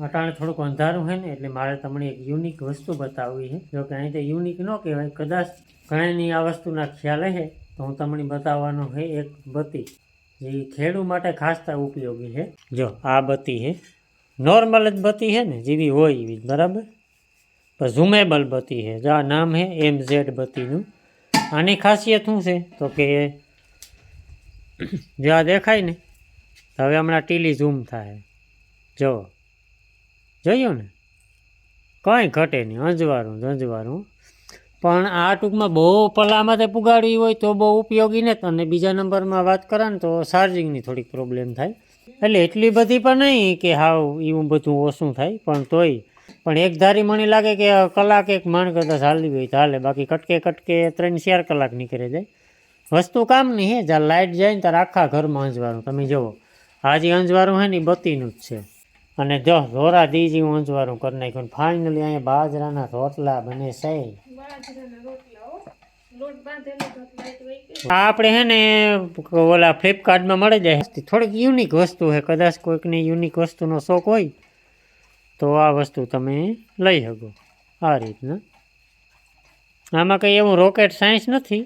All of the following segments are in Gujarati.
અટાણે થોડુંક અંધારું છે ને એટલે મારે તમને એક યુનિક વસ્તુ બતાવવી છે. જો કે અહીં તો યુનિક ન કહેવાય, કદાચ ઘણાની આ વસ્તુના ખ્યાલ છે તો હું તમને બતાવવાનો છે એક બત્તી, જે ખેડૂ માટે ખાસ ઉપયોગી છે. જો આ બત્તી છે, નોર્મલ જ બત્તી છે ને, જેવી હોય એવી, બરાબર, પણ ઝૂમેબલ બત્તી છે. જો આ નામ છે MZ બત્તીનું. આની ખાસિયત શું છે તો કે જો આ દેખાય ને, હવે હમણાં ટીલી ઝૂમ થાય, જો જોયું ને, કંઈ ઘટે નહીં, અંજવાળું અંજવાળું. પણ આ ટૂંકમાં બહુ પલામાંથી પુગાડવી હોય તો બહુ ઉપયોગી ને. અને બીજા નંબરમાં વાત કરે ને તો ચાર્જિંગની થોડીક પ્રોબ્લેમ થાય. એટલે એટલી બધી પણ નહીં કે હાવ એવું બધું ઓછું થાય, પણ તોય પણ એક ધારી મને લાગે કે કલાક એક માણ કરતાં ચાલવી હોય તો હાલે, બાકી કટકે કટકે 3-4 કલાક નીકળી જાય. વસ્તુ કામની હે, જ્યાં લાઇટ જાય ને ત્યારે આખા ઘરમાં અંજવાળું. તમે જુઓ, આ જે અંજવાળું છે ને એ બત્તીનું જ છે. અને જો ધોરા દી જેવું અંજવાળું કરી નાખ્યું. ફાઇનલી અહીંયા બાજરાના રોટલા બને છે. આપણે હે ને ઓલા ફ્લિપકાર્ટમાં મળી જાય. થોડીક યુનિક વસ્તુ છે, કદાચ કોઈકને યુનિક વસ્તુનો શોખ હોય તો આ વસ્તુ તમે લઈ શકો. આ રીતના આમાં કંઈ એવું રોકેટ સાયન્સ નથી.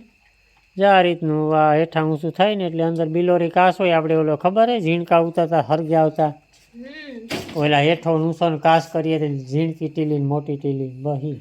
જે આ રીતનું આ હેઠા ઊંચું થાય ને એટલે અંદર બિલોરી કાચ હોય. આપણે ઓલો ખબર હે ઝીણકા ઉતરતા હરગ્યા આવતા, ઓલા હેઠો ઊંચો કાચ કરીએ તો ઝીણકી ટીલી મોટી ટીલી બહી